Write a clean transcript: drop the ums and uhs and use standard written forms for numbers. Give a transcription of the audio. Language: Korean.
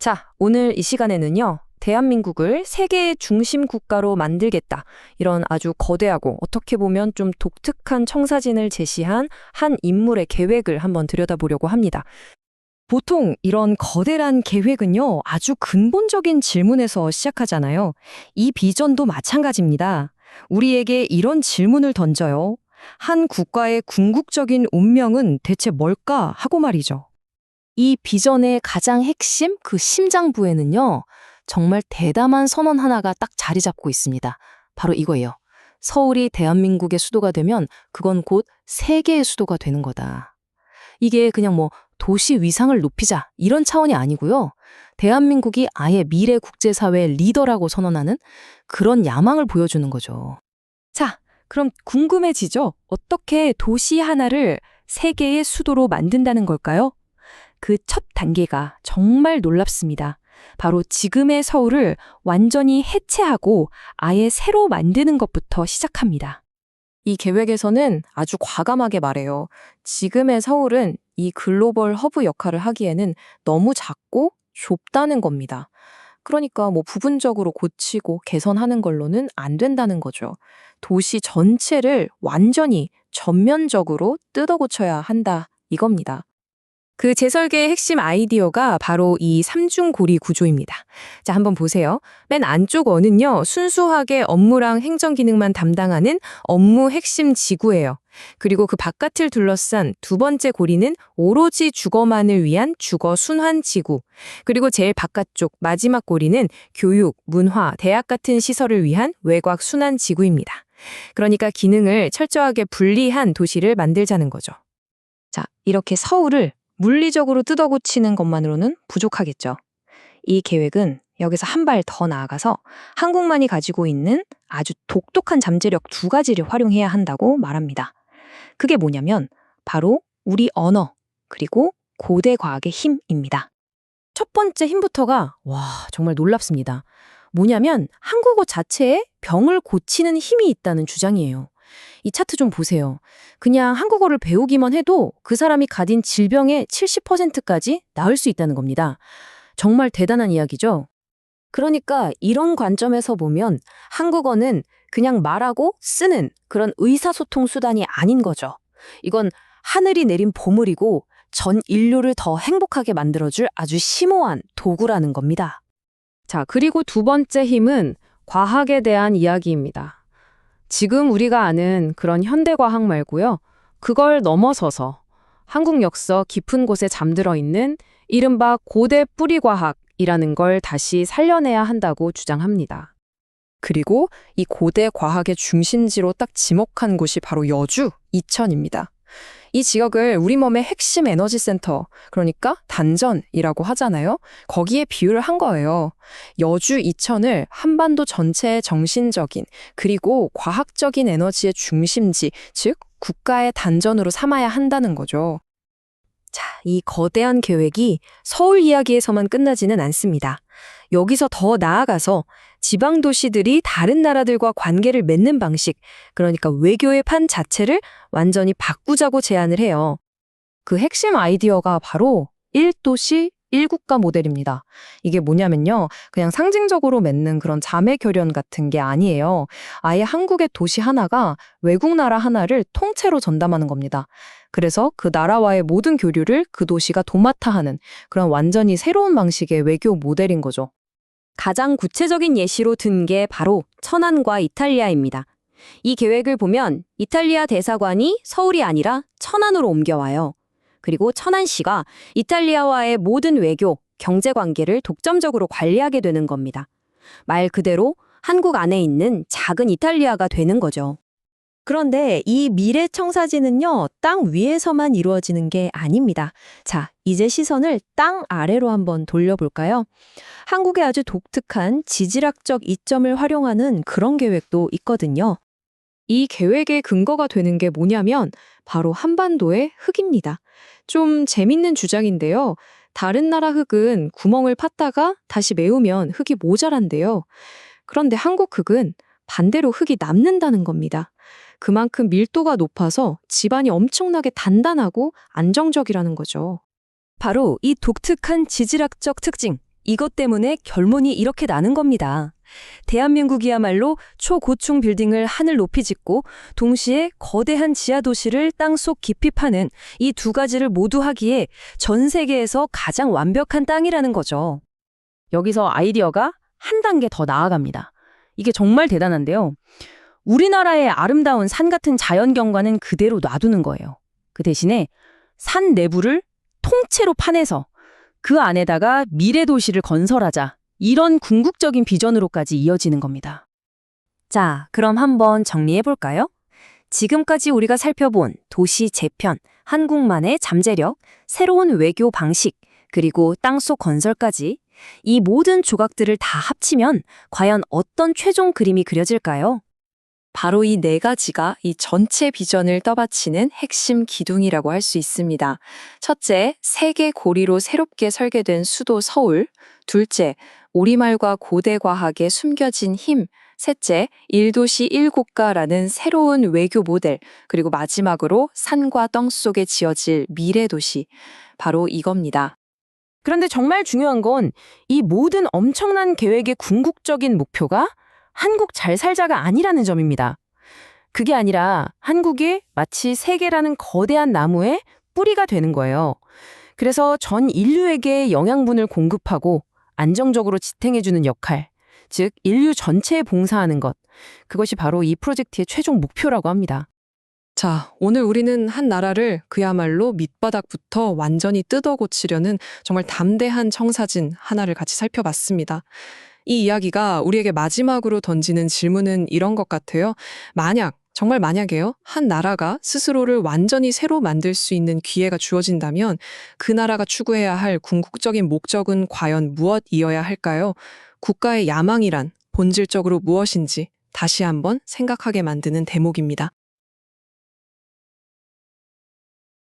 자, 오늘 이 시간에는요, 대한민국을 세계의 중심 국가로 만들겠다. 이런 아주 거대하고 어떻게 보면 좀 독특한 청사진을 제시한 한 인물의 계획을 한번 들여다보려고 합니다. 보통 이런 거대한 계획은요, 아주 근본적인 질문에서 시작하잖아요. 이 비전도 마찬가지입니다. 우리에게 이런 질문을 던져요. 한 국가의 궁극적인 운명은 대체 뭘까 하고 말이죠. 이 비전의 가장 핵심, 그 심장부에는요, 정말 대담한 선언 하나가 딱 자리 잡고 있습니다. 바로 이거예요. 서울이 대한민국의 수도가 되면 그건 곧 세계의 수도가 되는 거다. 이게 그냥 뭐 도시 위상을 높이자 이런 차원이 아니고요. 대한민국이 아예 미래 국제사회의 리더라고 선언하는 그런 야망을 보여주는 거죠. 자, 그럼 궁금해지죠? 어떻게 도시 하나를 세계의 수도로 만든다는 걸까요? 그 첫 단계가 정말 놀랍습니다. 바로 지금의 서울을 완전히 해체하고 아예 새로 만드는 것부터 시작합니다. 이 계획에서는 아주 과감하게 말해요. 지금의 서울은 이 글로벌 허브 역할을 하기에는 너무 작고 좁다는 겁니다. 그러니까 뭐 부분적으로 고치고 개선하는 걸로는 안 된다는 거죠. 도시 전체를 완전히 전면적으로 뜯어 고쳐야 한다 이겁니다. 그 재설계의 핵심 아이디어가 바로 이 삼중고리 구조입니다. 자, 한번 보세요. 맨 안쪽 원은요, 순수하게 업무랑 행정 기능만 담당하는 업무 핵심 지구예요. 그리고 그 바깥을 둘러싼 두 번째 고리는 오로지 주거만을 위한 주거 순환 지구. 그리고 제일 바깥쪽 마지막 고리는 교육, 문화, 대학 같은 시설을 위한 외곽 순환 지구입니다. 그러니까 기능을 철저하게 분리한 도시를 만들자는 거죠. 자, 이렇게 서울을 물리적으로 뜯어고치는 것만으로는 부족하겠죠. 이 계획은 여기서 한 발 더 나아가서 한국만이 가지고 있는 아주 독특한 잠재력 두 가지를 활용해야 한다고 말합니다. 그게 뭐냐면 바로 우리 언어 그리고 고대 과학의 힘입니다. 첫 번째 힘부터가 정말 놀랍습니다. 뭐냐면 한국어 자체에 병을 고치는 힘이 있다는 주장이에요. 이 차트 좀 보세요. 그냥 한국어를 배우기만 해도 그 사람이 가진 질병의 70%까지 나을 수 있다는 겁니다. 정말 대단한 이야기죠? 그러니까 이런 관점에서 보면 한국어는 그냥 말하고 쓰는 그런 의사소통 수단이 아닌 거죠. 이건 하늘이 내린 보물이고 전 인류를 더 행복하게 만들어줄 아주 심오한 도구라는 겁니다. 자, 그리고 두 번째 힘은 과학에 대한 이야기입니다. 지금 우리가 아는 그런 현대과학 말고요. 그걸 넘어서서 한국 역사 깊은 곳에 잠들어 있는 이른바 고대 뿌리과학이라는 걸 다시 살려내야 한다고 주장합니다. 그리고 이 고대 과학의 중심지로 딱 지목한 곳이 바로 여주, 이천입니다. 이 지역을 우리 몸의 핵심 에너지 센터, 그러니까 단전이라고 하잖아요. 거기에 비유를 한 거예요. 여주 이천을 한반도 전체의 정신적인 그리고 과학적인 에너지의 중심지, 즉 국가의 단전으로 삼아야 한다는 거죠. 자, 이 거대한 계획이 서울 이야기에서만 끝나지는 않습니다. 여기서 더 나아가서 지방 도시들이 다른 나라들과 관계를 맺는 방식, 그러니까 외교의 판 자체를 완전히 바꾸자고 제안을 해요. 그 핵심 아이디어가 바로 1도시 1국가 모델입니다. 이게 뭐냐면요. 그냥 상징적으로 맺는 그런 자매 결연 같은 게 아니에요. 아예 한국의 도시 하나가 외국 나라 하나를 통째로 전담하는 겁니다. 그래서 그 나라와의 모든 교류를 그 도시가 도맡아 하는 그런 완전히 새로운 방식의 외교 모델인 거죠. 가장 구체적인 예시로 든 게 바로 천안과 이탈리아입니다. 이 계획을 보면 이탈리아 대사관이 서울이 아니라 천안으로 옮겨와요. 그리고 천안시가 이탈리아와의 모든 외교, 경제 관계를 독점적으로 관리하게 되는 겁니다. 말 그대로 한국 안에 있는 작은 이탈리아가 되는 거죠. 그런데 이 미래 청사진은요, 땅 위에서만 이루어지는 게 아닙니다. 자, 이제 시선을 땅 아래로 한번 돌려볼까요? 한국의 아주 독특한 지질학적 이점을 활용하는 그런 계획도 있거든요. 이 계획의 근거가 되는 게 뭐냐면 바로 한반도의 흙입니다. 좀 재밌는 주장인데요. 다른 나라 흙은 구멍을 팠다가 다시 메우면 흙이 모자란대요. 그런데 한국 흙은 반대로 흙이 남는다는 겁니다. 그만큼 밀도가 높아서 집안이 엄청나게 단단하고 안정적이라는 거죠. 바로 이 독특한 지질학적 특징, 이것 때문에 결론이 이렇게 나는 겁니다. 대한민국이야말로 초고층 빌딩을 하늘 높이 짓고 동시에 거대한 지하 도시를 땅속 깊이 파는 이 두 가지를 모두 하기에 전 세계에서 가장 완벽한 땅이라는 거죠. 여기서 아이디어가 한 단계 더 나아갑니다. 이게 정말 대단한데요. 우리나라의 아름다운 산 같은 자연 경관은 그대로 놔두는 거예요. 그 대신에 산 내부를 통째로 파내서 그 안에다가 미래 도시를 건설하자. 이런 궁극적인 비전으로까지 이어지는 겁니다. 자, 그럼 한번 정리해 볼까요? 지금까지 우리가 살펴본 도시 재편, 한국만의 잠재력, 새로운 외교 방식, 그리고 땅속 건설까지 이 모든 조각들을 다 합치면 과연 어떤 최종 그림이 그려질까요? 바로 이 네 가지가 이 전체 비전을 떠받치는 핵심 기둥이라고 할 수 있습니다. 첫째, 세계 고리로 새롭게 설계된 수도 서울. 둘째, 우리말과 고대 과학의 숨겨진 힘. 셋째, 1도시 1국가라는 새로운 외교 모델. 그리고 마지막으로 산과 땅 속에 지어질 미래 도시. 바로 이겁니다. 그런데 정말 중요한 건 이 모든 엄청난 계획의 궁극적인 목표가 한국 잘 살자가 아니라는 점입니다. 그게 아니라 한국이 마치 세계라는 거대한 나무의 뿌리가 되는 거예요. 그래서 전 인류에게 영양분을 공급하고 안정적으로 지탱해주는 역할, 즉 인류 전체에 봉사하는 것, 그것이 바로 이 프로젝트의 최종 목표라고 합니다. 자, 오늘 우리는 한 나라를 그야말로 밑바닥부터 완전히 뜯어고치려는 정말 담대한 청사진 하나를 같이 살펴봤습니다. 이 이야기가 우리에게 마지막으로 던지는 질문은 이런 것 같아요. 정말 만약에요, 한 나라가 스스로를 완전히 새로 만들 수 있는 기회가 주어진다면 그 나라가 추구해야 할 궁극적인 목적은 과연 무엇이어야 할까요? 국가의 야망이란 본질적으로 무엇인지 다시 한번 생각하게 만드는 대목입니다.